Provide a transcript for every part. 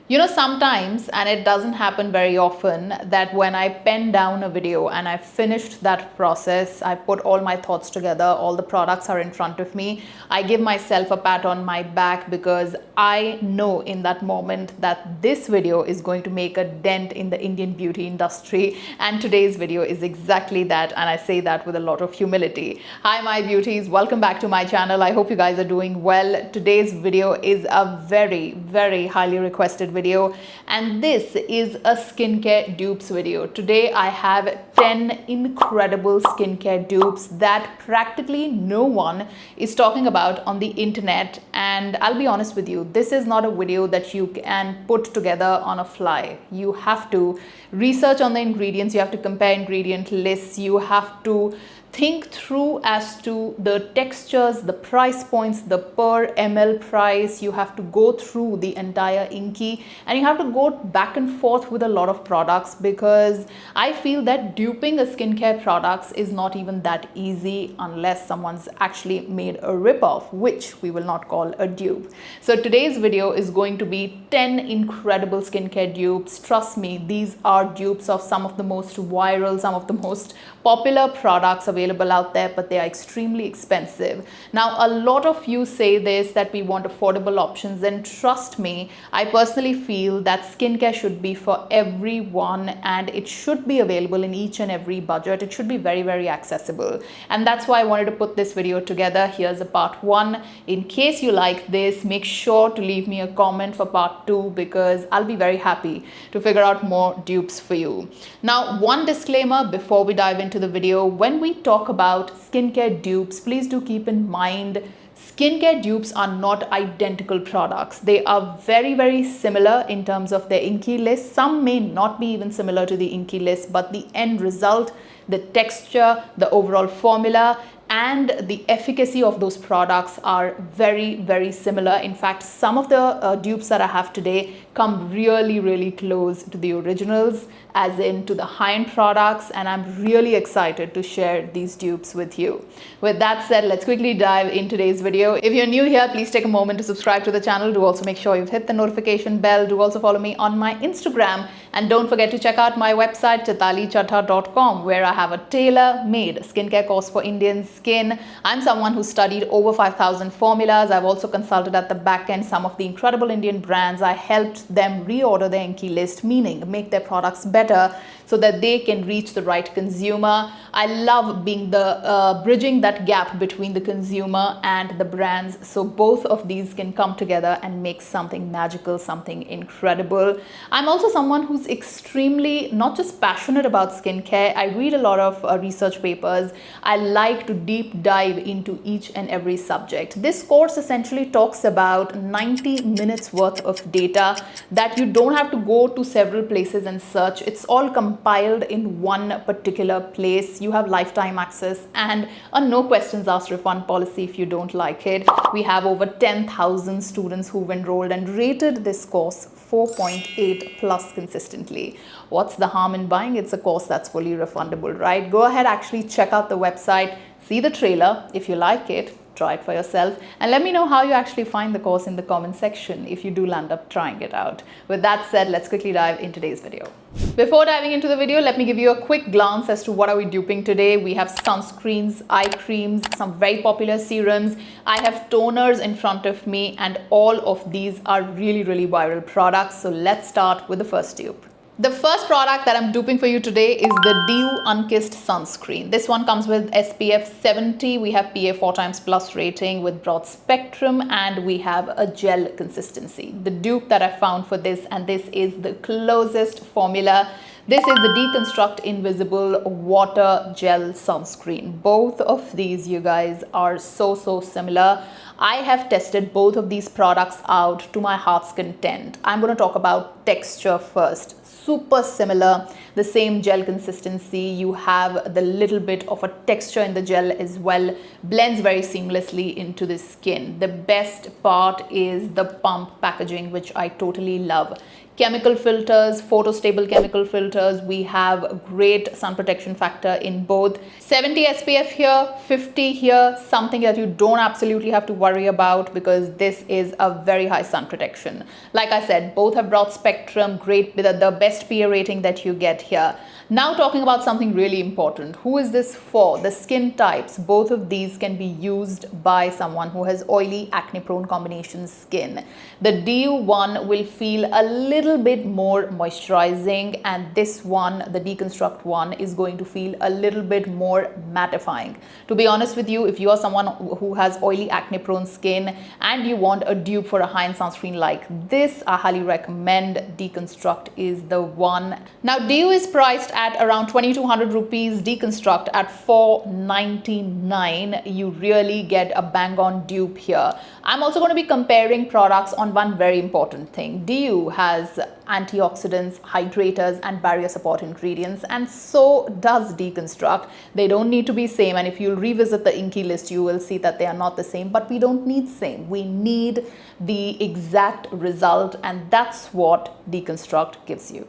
You know, sometimes, and it doesn't happen very often, that when I pen down a video and I've finished that process, I put all my thoughts together, all the products are in front of me, I give myself a pat on my back because I know in that moment that this video is going to make a dent in the Indian beauty industry. And today's video is exactly that. And I say that with a lot of humility. Hi, my beauties. Welcome back to my channel. I hope you guys are doing well. Today's video is a very, very highly requested video, and this is a skincare dupes video. Today I have 10 incredible skincare dupes that practically no one is talking about on the internet. And I'll be honest with you, this is not a video that you can put together on a fly. You have to research on the ingredients, you have to compare ingredient lists, you have to think through as to the textures, the price points, the per ml price. You have to go through the entire Inky, and you have to go back and forth with a lot of products, because I feel that duping a skincare products is not even that easy unless someone's actually made a ripoff, which we will not call a dupe. So today's video is going to be 10 incredible skincare dupes. Trust me, these are dupes of some of the most viral, some of the most popular products available out there, but they are extremely expensive. Now, a lot of you say this, that we want affordable options, and trust me, I personally feel that skincare should be for everyone, and it should be available in each and every budget. It should be very, very accessible, and that's why I wanted to put this video together. Here's a part 1. In case you like this, make sure to leave me a comment for part 2, because I'll be very happy to figure out more dupes for you. Now, one disclaimer before we dive into the video: when we talk about skincare dupes, please do keep in mind skincare dupes are not identical products. They are very, very similar in terms of their Inky list. Some may not be even similar to the Inky list, but the end result, the texture, the overall formula, and the efficacy of those products are very, very similar. In fact, some of the dupes that I have today come really, really close to the originals, as in to the high-end products, and I'm really excited to share these dupes with you. With that said, let's quickly dive in today's video. If you're new here, please take a moment to subscribe to the channel. Do also make sure you've hit the notification bell. Do also follow me on my Instagram, and don't forget to check out my website CHETALICHADHA.com, where I have a tailor-made skincare course for Indian skin. I'm someone who studied over 5,000 formulas. I've also consulted at the back end some of the incredible Indian brands. I helped them reorder their Inky list, meaning make their products better so that they can reach the right consumer. I love being the bridging that gap between the consumer and the brands, so both of these can come together and make something magical, something incredible. I'm also someone who's extremely not just passionate about skincare. I read a lot of research papers. I like to deep dive into each and every subject. This course essentially talks about 90 minutes worth of data that you don't have to go to several places and search. It's all compiled in one particular place. You have lifetime access and a no questions asked refund policy if you don't like it. We have over 10,000 students who've enrolled and rated this course 4.8 plus consistently. What's the harm in buying? It's a course that's fully refundable, right? Go ahead, actually check out the website, see the trailer. If you like it, try it for yourself, and let me know how you actually find the course in the comment section if you do land up trying it out. With that said, let's quickly dive into today's video. Before diving into the video, let me give you a quick glance as to what are we duping today. We have sunscreens, eye creams, some very popular serums. I have toners in front of me, and all of these are really, really viral products. So let's start with the first dupe. The first product that I'm duping for you today is the Dew Unkissed Sunscreen. This one comes with SPF 70. We have PA 4x+ rating with broad spectrum, and we have a gel consistency. The dupe that I found for this, and this is the closest formula. This is the Deconstruct Invisible Water Gel Sunscreen. Both of these, you guys, are so similar. I have tested both of these products out to my heart's content. I'm going to talk about texture first. Super similar, the same gel consistency. You have the little bit of a texture in the gel as well, blends very seamlessly into the skin. The best part is the pump packaging, which I totally love. chemical filters, photostable chemical filters. We have great sun protection factor in both. 70 SPF here, 50 here, something that you don't absolutely have to worry about because this is a very high sun protection. Like I said, both have broad spectrum, great, the best PA rating that you get here. Now talking about something really important. Who is this for? The skin types. Both of these can be used by someone who has oily, acne-prone combination skin. The DU one will feel a little bit more moisturizing, and this one, the Deconstruct one, is going to feel a little bit more mattifying. To be honest with you, if you are someone who has oily, acne-prone skin and you want a dupe for a high-end sunscreen like this, I highly recommend Deconstruct is the one. Now, DU is priced at around 2200 rupees, Deconstruct at 499. You really get a bang on dupe here. I'm also going to be comparing products on one very important thing. DU has antioxidants, hydrators and barrier support ingredients, and so does Deconstruct. They don't need to be same, and if you revisit the Inky list you will see that they are not the same, but we don't need same. We need the exact result, and that's what Deconstruct gives you.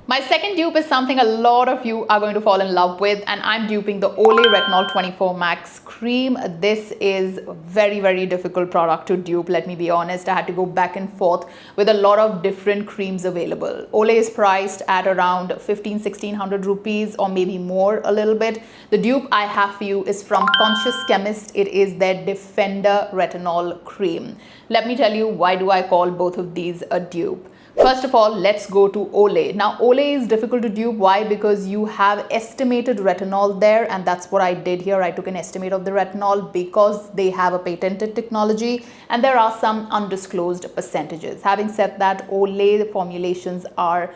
My second dupe is something a lot of you are going to fall in love with, and I'm duping the Olay Retinol 24 Max Cream. This is a very, very difficult product to dupe, let me be honest. I had to go back and forth with a lot of different creams available. Olay is priced at around 1600 rupees or maybe more a little bit. The dupe I have for you is from Conscious Chemist. It is their Defender Retinol Cream. Let me tell you, why do I call both of these a dupe? First of all, let's go to Olay. Now, Olay is difficult to dupe. Why? Because you have estimated retinol there, and that's what I did here. I took an estimate of the retinol because they have a patented technology and there are some undisclosed percentages. Having said that, Olay formulations are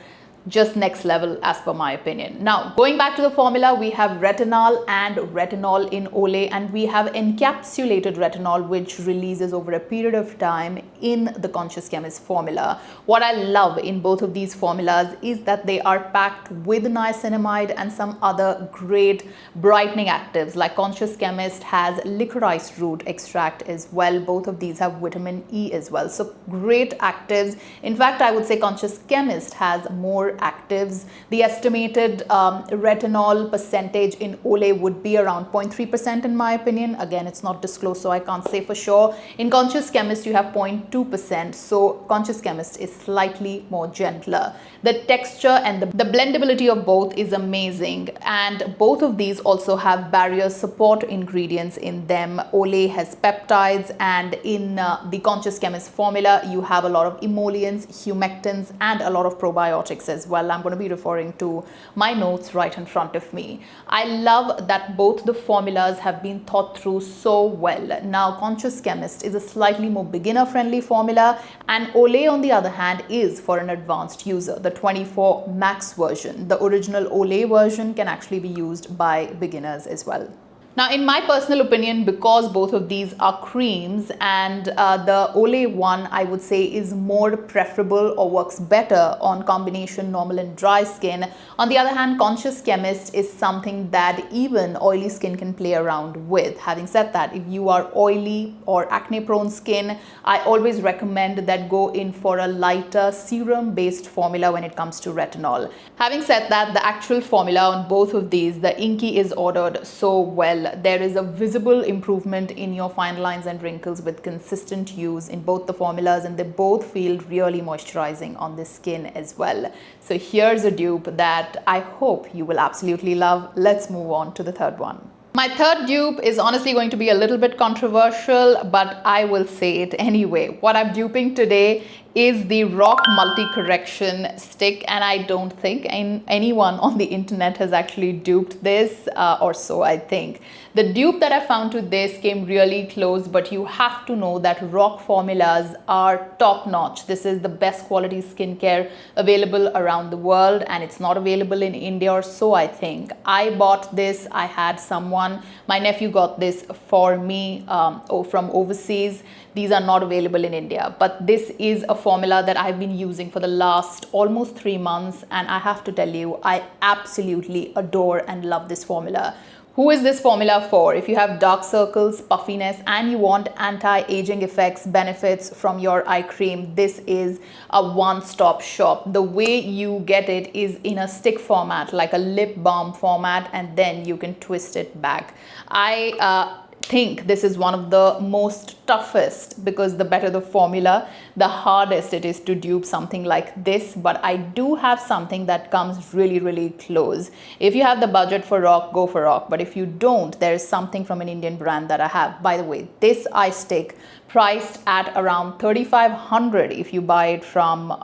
just next level as per my opinion. Now, going back to the formula, we have retinol and retinol in Olay, and we have encapsulated retinol, which releases over a period of time in the Conscious Chemist formula. What I love in both of these formulas is that they are packed with niacinamide and some other great brightening actives, like Conscious Chemist has licorice root extract as well. Both of these have vitamin E as well. So great actives. In fact, I would say Conscious Chemist has more actives. The estimated retinol percentage in Olay would be around 0.3% in my opinion. Again, it's not disclosed, so I can't say for sure. In Conscious Chemist, you have 0.2%. So Conscious Chemist is slightly more gentler. The texture and the blendability of both is amazing. And both of these also have barrier support ingredients in them. Olay has peptides, and in the Conscious Chemist formula, you have a lot of emollients, humectants, and a lot of probiotics as well. I'm going to be referring to my notes right in front of me. I love that both the formulas have been thought through so well. Now, Conscious Chemist is a slightly more beginner-friendly formula, and Olay, on the other hand, is for an advanced user. The 24 Max version, the original Olay version, can actually be used by beginners as well. Now, in my personal opinion, because both of these are creams, and the Olay one, I would say, is more preferable or works better on combination normal and dry skin. On the other hand, Conscious Chemist is something that even oily skin can play around with. Having said that, if you are oily or acne prone skin, I always recommend that go in for a lighter serum based formula when it comes to retinol. Having said that, the actual formula on both of these, the Inky, is ordered so well. There is a visible improvement in your fine lines and wrinkles with consistent use in both the formulas, and they both feel really moisturizing on the skin as well. So here's a dupe that I hope you will absolutely love. Let's move on to the third one. My third dupe is honestly going to be a little bit controversial, but I will say it anyway. What I'm duping today is the ROC multi-correction stick, and I don't think anyone on the internet has actually duped this, or so I think. The dupe that I found to this came really close, but you have to know that ROC formulas are top-notch. This is the best quality skincare available around the world, and it's not available in India, or so I think. I bought this. I had someone, my nephew got this for me from overseas. These are not available in India, but this is a formula that I've been using for the last almost 3 months, and I have to tell you, I absolutely adore and love this formula. Who is this formula for? If you have dark circles, puffiness, and you want anti-aging effects, benefits from your eye cream, this is a one-stop shop. The way you get it is in a stick format, like a lip balm format, and then you can twist it back. I think this is one of the most toughest, because the better the formula, the hardest it is to dupe something like this. But I do have something that comes really close. If you have the budget for ROC, go for ROC. But if you don't, there is something from an Indian brand that I have. By the way, this eye stick priced at around 3,500 if you buy it from,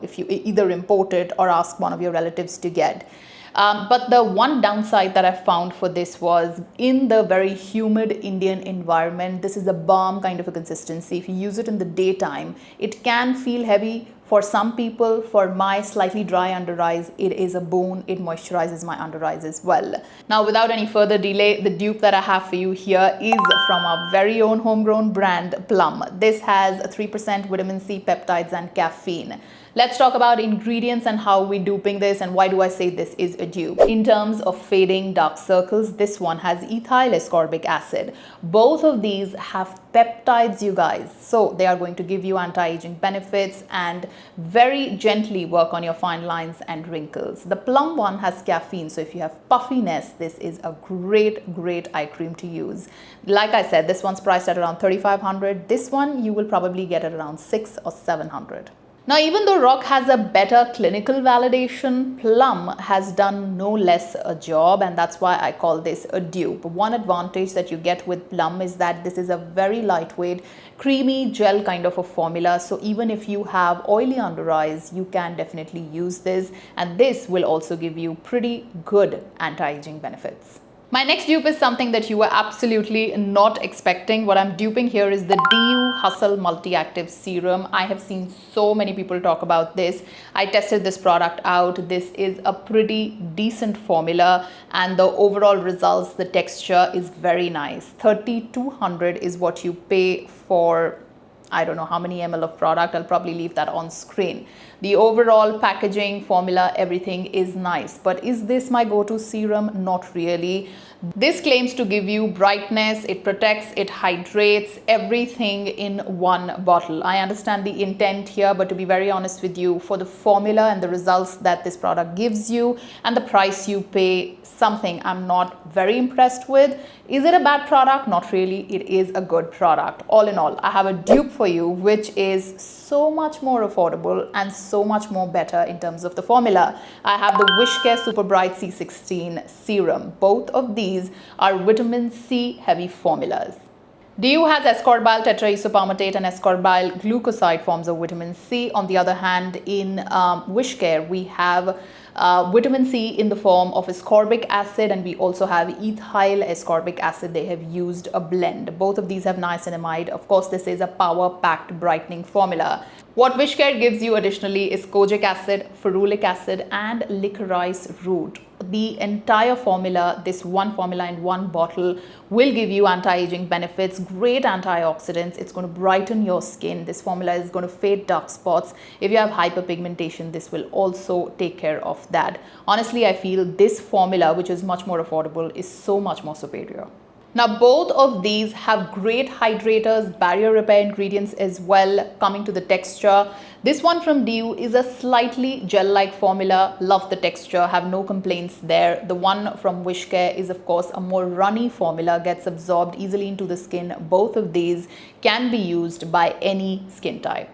if you either import it or ask one of your relatives to get. But the one downside that I found for this was, in the very humid Indian environment, this is a balm kind of a consistency. If you use it in the daytime, it can feel heavy for some people. For my slightly dry under eyes, it is a boon. It moisturizes my under eyes as well. Now, without any further delay, the dupe that I have for you here is from our very own homegrown brand, Plum. This has 3% vitamin C, peptides, and caffeine. Let's talk about ingredients and how we're duping this, and why do I say this is a dupe. In terms of fading dark circles, this one has ethyl ascorbic acid. Both of these have peptides, you guys. So they are going to give you anti-aging benefits and very gently work on your fine lines and wrinkles. The Plum one has caffeine, so if you have puffiness, this is a great eye cream to use. Like I said, this one's priced at around 3,500. This one you will probably get at around 600 or 700. Now, even though ROC has a better clinical validation, Plum has done no less a job, and that's why I call this a dupe. One advantage that you get with Plum is that this is a very lightweight, creamy gel kind of a formula. So even if you have oily under eyes, you can definitely use this, and this will also give you pretty good anti-aging benefits. My next dupe is something that you were absolutely not expecting. What I'm duping here is the Hustle Multi-Active Serum. I have seen so many people talk about this. I tested this product out. This is a pretty decent formula, and the overall results, the texture is very nice. 3,200 is what you pay for, I don't know how many ml of product. I'll probably leave that on screen. The overall packaging, formula, everything is nice. But is this my go-to serum? Not really. This claims to give you brightness, it protects, it hydrates, everything in one bottle. I understand the intent here, but to be very honest with you, for the formula and the results that this product gives you and the price you pay, something I'm not very impressed with. Is it a bad product? Not really. It is a good product. All in all, I have a dupe for you, which is so much more affordable and so much more better in terms of the formula. I have the WishCare Super Bright C16 Serum. Both of these are vitamin C heavy formulas. DU has ascorbyl tetraisoparmatate and ascorbyl glucoside forms of vitamin C. On the other hand, in WishCare, we have vitamin C in the form of ascorbic acid, and we also have ethyl ascorbic acid. They have used a blend. Both of these have niacinamide. Of course, this is a power-packed brightening formula. What WishCare gives you additionally is kojic acid, ferulic acid, and licorice root. The entire formula, this one formula in one bottle, will give you anti-aging benefits, great antioxidants. It's going to brighten your skin. This formula is going to fade dark spots. If you have hyperpigmentation, this will also take care of that. Honestly, I feel this formula, which is much more affordable, is so much more superior. Now, both of these have great hydrators, barrier repair ingredients as well. Coming to the texture, this one from DU is a slightly gel-like formula. Love the texture, have no complaints there. The one from WishCare is, of course, a more runny formula, gets absorbed easily into the skin. Both of these can be used by any skin type.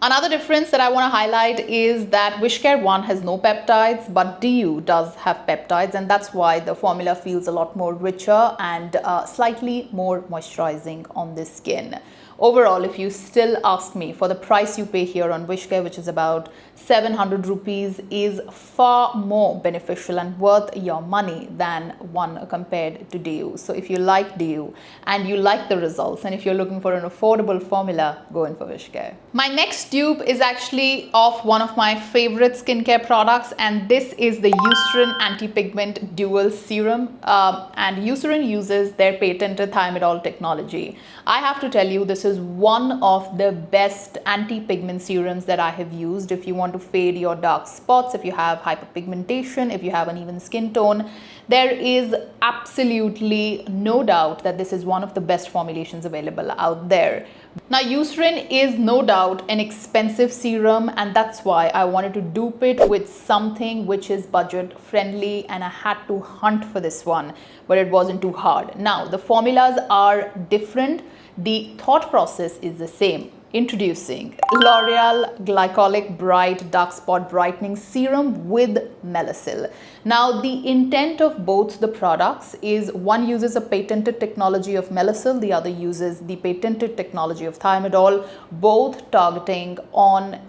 Another difference that I want to highlight is that WishCare 1 has no peptides, but DU does have peptides, and that's why the formula feels a lot more richer and slightly more moisturizing on the skin. Overall, if you still ask me, for the price you pay here on WishCare, which is about 700 rupees, is far more beneficial and worth your money than one compared to DU. So if you like DU and you like the results, and if you're looking for an affordable formula, go in for WishCare. My next dupe is actually of one of my favorite skincare products, and this is the Eucerin Anti-Pigment Dual Serum. And Eucerin uses their patented thiamidol technology. I have to tell you, this this is one of the best anti-pigment serums that I have used. If you want to fade your dark spots, if you have hyperpigmentation, if you have uneven skin tone, there is absolutely no doubt that this is one of the best formulations available out there. Now, Eucerin is no doubt an expensive serum, and that's why I wanted to dupe it with something which is budget friendly, and I had to hunt for this one, but it wasn't too hard. Now, the formulas are different. The thought process is the same. Introducing L'Oreal Glycolic Bright Dark Spot Brightening Serum with Melasil. Now, the intent of both the products is one uses a patented technology of Melasil, the other uses the patented technology of thiamidol, both targeting on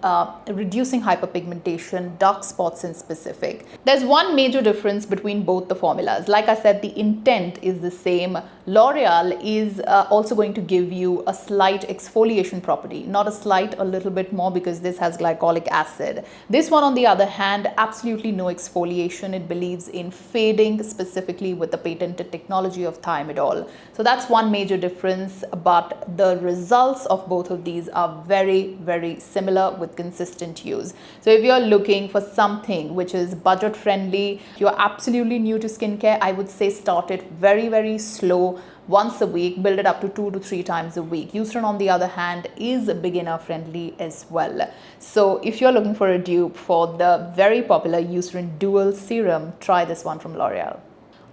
reducing hyperpigmentation, dark spots in specific. There's one major difference between both the formulas. Like I said, the intent is the same. L'Oreal is also going to give you a slight exfoliation property. Not a slight, a little bit more, because this has glycolic acid. This one, on the other hand, absolutely no exfoliation. It believes in fading specifically with the patented technology of thiamidol. So that's one major difference, but the results of both of these are very, very similar with consistent use. So if you're looking for something which is budget friendly, you're absolutely new to skincare, I would say start it very, very slow. Once a week, build it up to 2 to 3 times a week. Eucerin, on the other hand, is beginner friendly as well. So if you're looking for a dupe for the very popular Eucerin Dual Serum, try this one from L'Oreal.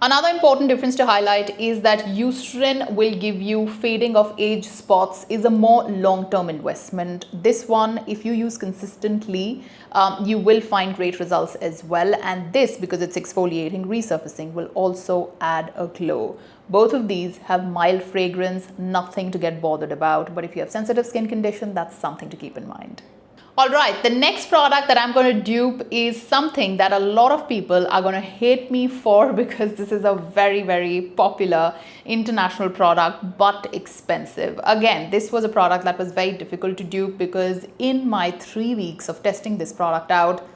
Another important difference to highlight is that Eucerin will give you fading of age spots, is a more long-term investment. This one, if you use consistently, you will find great results as well. And this, because it's exfoliating, resurfacing, will also add a glow. Both of these have mild fragrance, nothing to get bothered about. But if you have sensitive skin condition, that's something to keep in mind. Alright, the next product that I'm going to dupe is something that a lot of people are going to hate me for, because this is a very, very popular international product but expensive. Again, this was a product that was very difficult to dupe, because in my 3 weeks of testing this product out,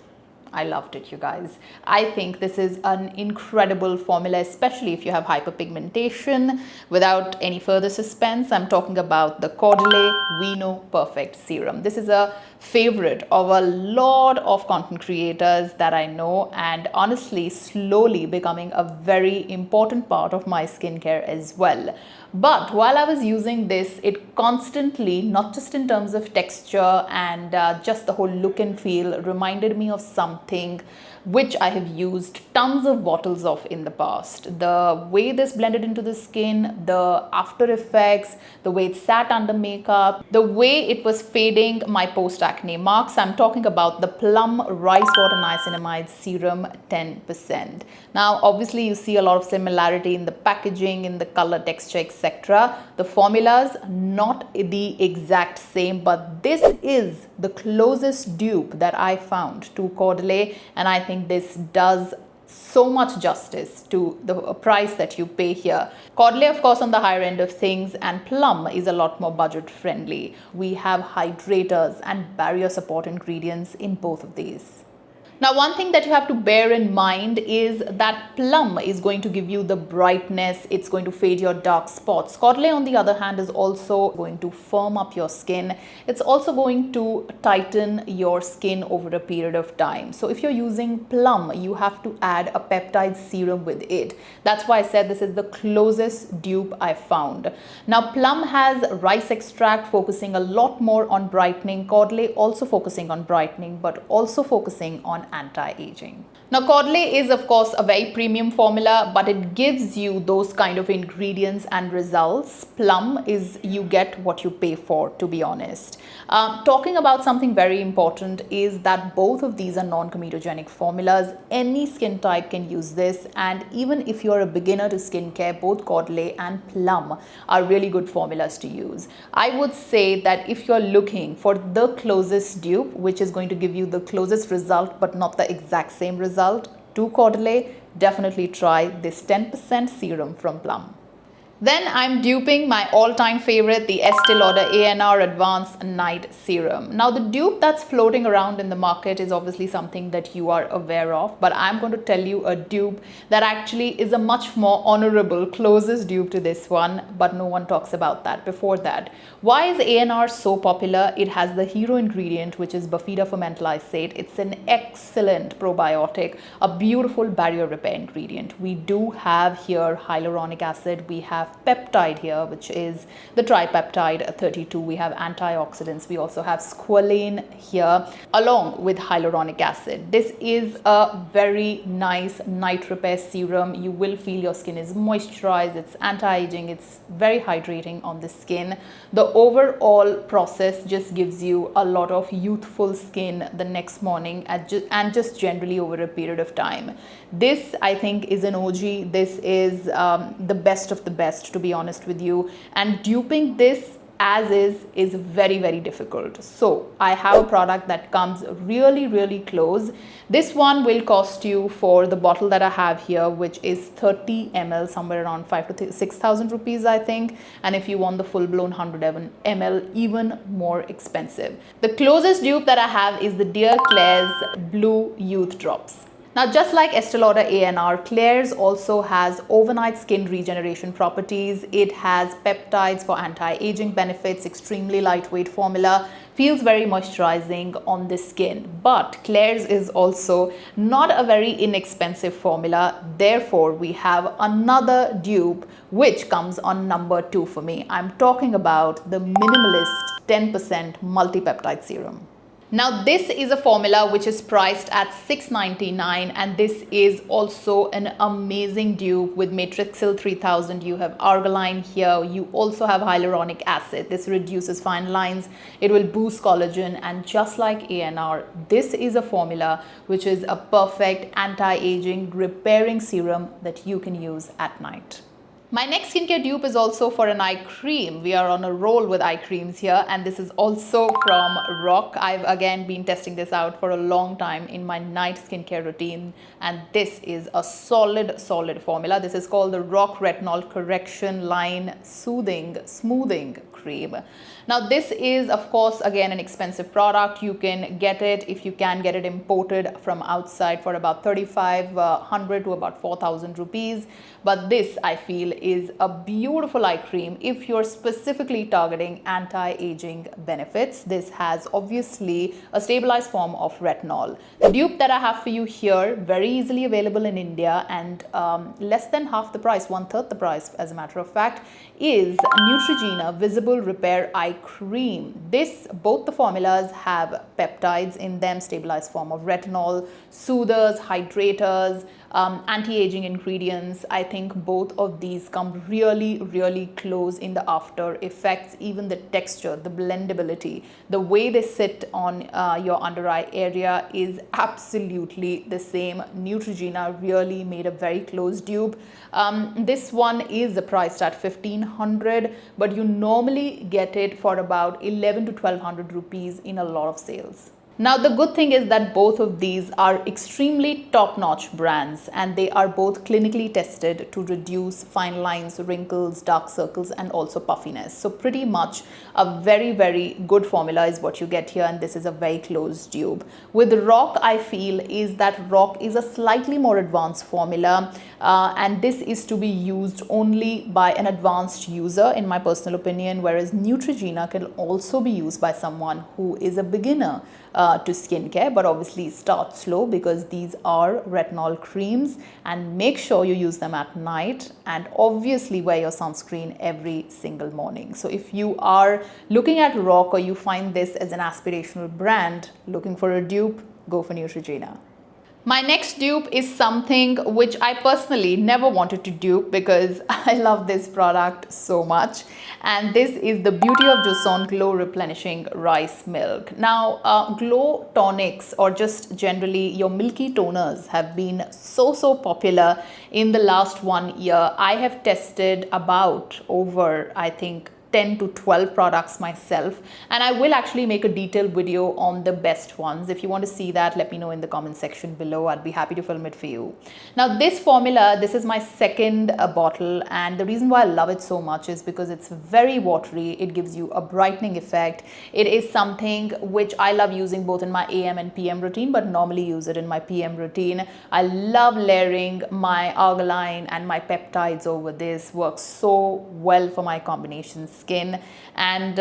I loved it, you guys. I think this is an incredible formula, especially if you have hyperpigmentation. Without any further suspense, I'm talking about the Caudaile Vino Perfect Serum. This is a favorite of a lot of content creators that I know, and honestly slowly becoming a very important part of my skincare as well. But while I was using this, it constantly, not just in terms of texture and just the whole look and feel, reminded me of something which I have used tons of bottles of in the past. The way this blended into the skin, the after effects, the way it sat under makeup, the way it was fading my post-acne marks. I'm talking about the Plum Rice Water Niacinamide Serum 10%. Now, obviously, you see a lot of similarity in the packaging, in the color, texture, etc. The formulas, not the exact same, but this is the closest dupe that I found to Caudaile, and I think this does so much justice to the price that you pay here. Caudaile, of course, on the higher end of things, and Plum is a lot more budget friendly. We have hydrators and barrier support ingredients in both of these. Now, one thing that you have to bear in mind is that Plum is going to give you the brightness, it's going to fade your dark spots. Caudaile, on the other hand, is also going to firm up your skin. It's also going to tighten your skin over a period of time. So if you're using Plum, you have to add a peptide serum with it. That's why I said this is the closest dupe I found. Now, Plum has rice extract focusing a lot more on brightening. Caudaile also focusing on brightening, but also focusing on anti-aging. Now, Caudaile is, of course, a very premium formula, but it gives you those kind of ingredients and results. Plum is, you get what you pay for, to be honest. Talking about something very important is that both of these are non-comedogenic formulas. Any skin type can use this, and even if you're a beginner to skincare, both Caudaile and Plum are really good formulas to use. I would say that if you're looking for the closest dupe, which is going to give you the closest result but not the exact same result to Caudaile, definitely try this 10% serum from Plum. Then I'm duping my all-time favorite, the Estee Lauder ANR Advanced Night Serum. Now the dupe that's floating around in the market is obviously something that you are aware of, but I'm going to tell you a dupe that actually is a much more honorable, closest dupe to this one, but no one talks about that before that. Why is ANR so popular? It has the hero ingredient, which is Bifida lysate. It's an excellent probiotic, a beautiful barrier repair ingredient. We do have here hyaluronic acid, we have peptide here, which is the tripeptide 32. We have antioxidants. We also have squalane here along with hyaluronic acid. This is a very nice night repair serum. You will feel your skin is moisturized. It's anti-aging. It's very hydrating on the skin. The overall process just gives you a lot of youthful skin the next morning and just generally over a period of time. This, I think, is an OG. This is the best of the best, to be honest with you, and duping this as is very, very difficult. So I have a product that comes really close. This one will cost you, for the bottle that I have here, which is 30 ml, somewhere around 5,000 to 6,000 rupees, I think. And if you want the full-blown 100 ml, even more expensive. The closest dupe that I have is the Dear Klairs Blue Youth Drops. Now, just like Estee Lauder ANR, Klairs also has overnight skin regeneration properties. It has peptides for anti-aging benefits, extremely lightweight formula, feels very moisturizing on the skin. But Klairs is also not a very inexpensive formula. Therefore, we have another dupe which comes on number 2 for me. I'm talking about the Minimalist 10% Multipeptide Serum. Now this is a formula which is priced at $6.99, and this is also an amazing dupe with Matrixyl 3000. You have arginine here. You also have hyaluronic acid. This reduces fine lines. It will boost collagen, and just like ANR, this is a formula which is a perfect anti-aging repairing serum that you can use at night. My next skincare dupe is also for an eye cream. We are on a roll with eye creams here, and this is also from ROC. I've again been testing this out for a long time in my night skincare routine, and this is a solid formula. This is called the ROC Retinol Correction Line Soothing Smoothing Cream. Now this is, of course, again an expensive product. You can get it, if you can get it imported from outside, for about 3,500 to about 4,000 rupees. But this, I feel, is a beautiful eye cream if you're specifically targeting anti-aging benefits. This has obviously a stabilized form of retinol. The dupe that I have for you here, very easily available in India, and less than half the price, 1/3 the price as a matter of fact, is Neutrogena Visible Repair Eye Cream. Both the formulas have peptides in them, stabilized form of retinol, soothers, hydrators, anti-aging ingredients. I think both of these come really close in the after effects. Even the texture, the blendability, the way they sit on your under eye area is absolutely the same. Neutrogena really made a very close dupe. This one is priced at 1,500, but you normally get it for about 11 to 1,200 rupees in a lot of sales. Now, the good thing is that both of these are extremely top-notch brands, and they are both clinically tested to reduce fine lines, wrinkles, dark circles, and also puffiness. So pretty much a very good formula is what you get here, and this is a very close dupe. With ROC, I feel is that ROC is a slightly more advanced formula, and this is to be used only by an advanced user, in my personal opinion, whereas Neutrogena can also be used by someone who is a beginner to skincare, but obviously start slow because these are retinol creams, and make sure you use them at night, and obviously wear your sunscreen every single morning. So if you are looking at ROC, or you find this as an aspirational brand, looking for a dupe, go for Neutrogena. My next dupe is something which I personally never wanted to dupe because I love this product so much, and this is the Beauty of Joseon Glow Replenishing Rice Milk. Now, glow tonics, or just generally your milky toners, have been so popular in the last 1 year. I have tested about over, I think, 10 to 12 products myself, and I will actually make a detailed video on the best ones. If you want to see that, let me know in the comment section below. I'd be happy to film it for you. Now this formula, this is my second bottle, and the reason why I love it so much is because it's very watery. It gives you a brightening effect. It is something which I love using both in my AM and PM routine, but normally use it in my PM routine. I love layering my argiline and my peptides over this. Works so well for my combination skin. And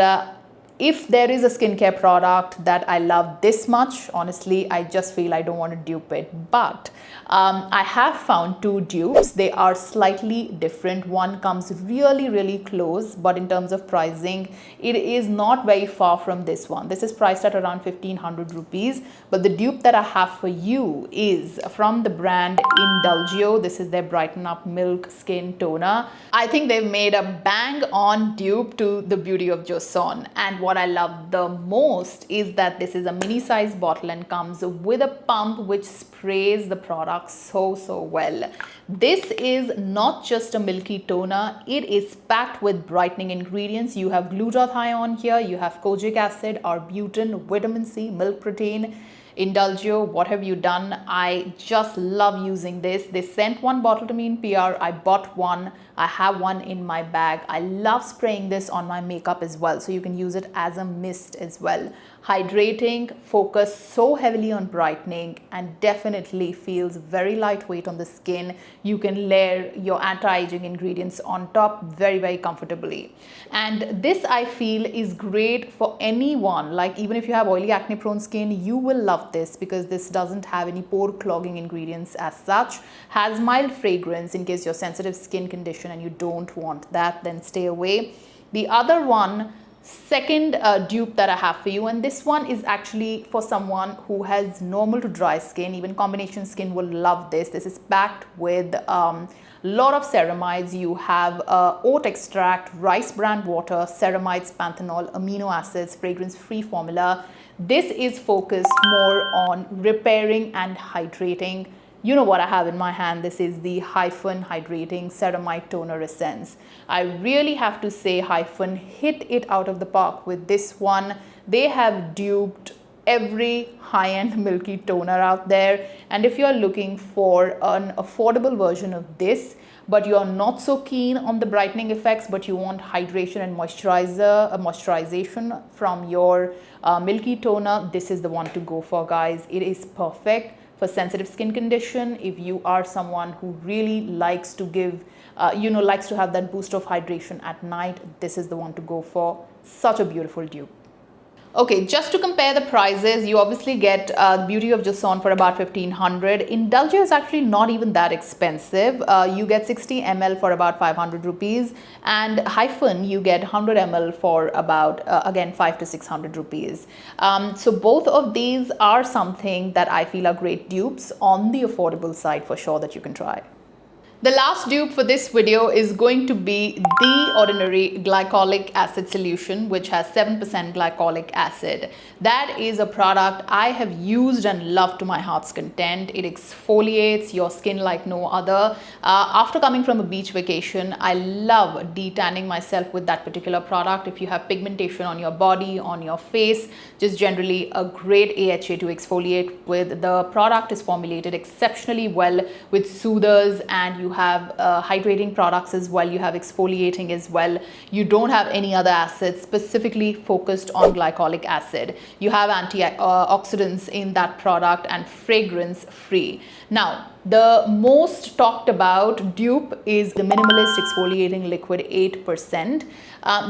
if there is a skincare product that I love this much, honestly, I just feel I don't want to dupe it. But I have found two dupes. They are slightly different. One comes really close, but in terms of pricing, it is not very far from this one. This is priced at around 1500 rupees. But the dupe that I have for you is from the brand Indulgio. This is their Brighten Up Milk Skin Toner. I think they've made a bang on dupe to the beauty of Joseon. And what I love the most is that this is a mini size bottle and comes with a pump which sprays the product so well. This is not just a milky toner, it is packed with brightening ingredients. You have glutathione here, you have kojic acid, arbutin, vitamin C, milk protein. Indulgio, what have you done? I just love using this. They sent one bottle to me in PR. I bought one. I have one in my bag. I love spraying this on my makeup as well. So you can use it as a mist as well. Hydrating, focus so heavily on brightening, and definitely feels very lightweight on the skin. You can layer your anti-aging ingredients on top very comfortably. And this I feel is great for anyone. Like even if you have oily acne prone skin, you will love this because this doesn't have any pore clogging ingredients as such. Has mild fragrance in case you're sensitive skin condition and you don't want that, then stay away. The other one, second dupe that I have for you, and this one is actually for someone who has normal to dry skin. Even combination skin will love this. This is packed with lot of ceramides. You have oat extract, rice bran water, ceramides, panthenol, amino acids, fragrance free formula. This is focused more on repairing and hydrating. You know what I have in my hand. This is the Hyphen Hydrating Ceramide Toner Essence. I really have to say Hyphen hit it out of the park with this one. They have duped every high-end milky toner out there. And if you're looking for an affordable version of this, but you're not so keen on the brightening effects, but you want hydration and moisturization from your milky toner, this is the one to go for, guys. It is perfect for sensitive skin condition. If you are someone who really likes to give, likes to have that boost of hydration at night, this is the one to go for. Such a beautiful dupe. Okay, just to compare the prices, you obviously get the Beauty of Joseon for about 1500. Indulgio is actually not even that expensive. You get 60 ml for about 500 rupees, and Hyphen you get 100 ml for about again 500 to 600 rupees. So both of these are something that I feel are great dupes on the affordable side for sure that you can try. The last dupe for this video is going to be the Ordinary Glycolic Acid Solution, which has 7% glycolic acid. That is a product I have used and loved to my heart's content. It exfoliates your skin like no other. After coming from a beach vacation, I love detanning myself with that particular product. If you have pigmentation on your body, on your face, just generally a great AHA to exfoliate with. The product is formulated exceptionally well with soothers, and you have hydrating products as well, you have exfoliating as well. You don't have any other acids specifically focused on glycolic acid. You have antioxidants in that product and fragrance free. Now, the most talked about dupe is the Minimalist Exfoliating Liquid 8%.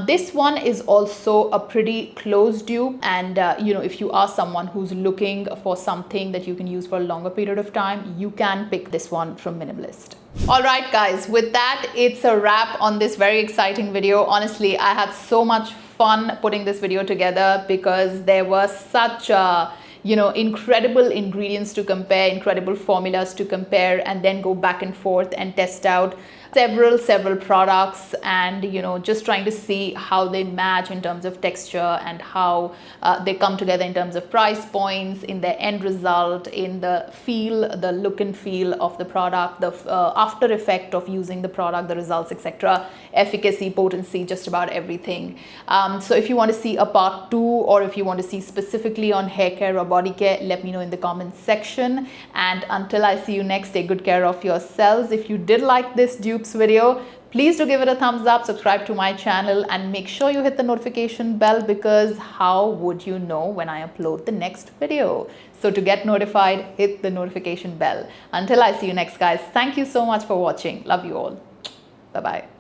This one is also a pretty close dupe, and if you are someone who's looking for something that you can use for a longer period of time, you can pick this one from Minimalist. Alright guys, with that, it's a wrap on this very exciting video. Honestly, I had so much fun putting this video together because there was such incredible ingredients to compare, incredible formulas to compare, and then go back and forth and test out. several products, and just trying to see how they match in terms of texture and how they come together in terms of price points, in their end result, in the feel, the look and feel of the product, the after effect of using the product, the results, etc., efficacy, potency, just about everything. So if you want to see a part 2, or if you want to see specifically on hair care or body care, let me know in the comments section. And until I see you next, take good care of yourselves. If you did like this dupes video, please do give it a thumbs up, subscribe to my channel, and make sure you hit the notification bell, because how would you know when I upload the next video? So to get notified, hit the notification bell. Until I see you next, guys, thank you so much for watching. Love you all. Bye-bye.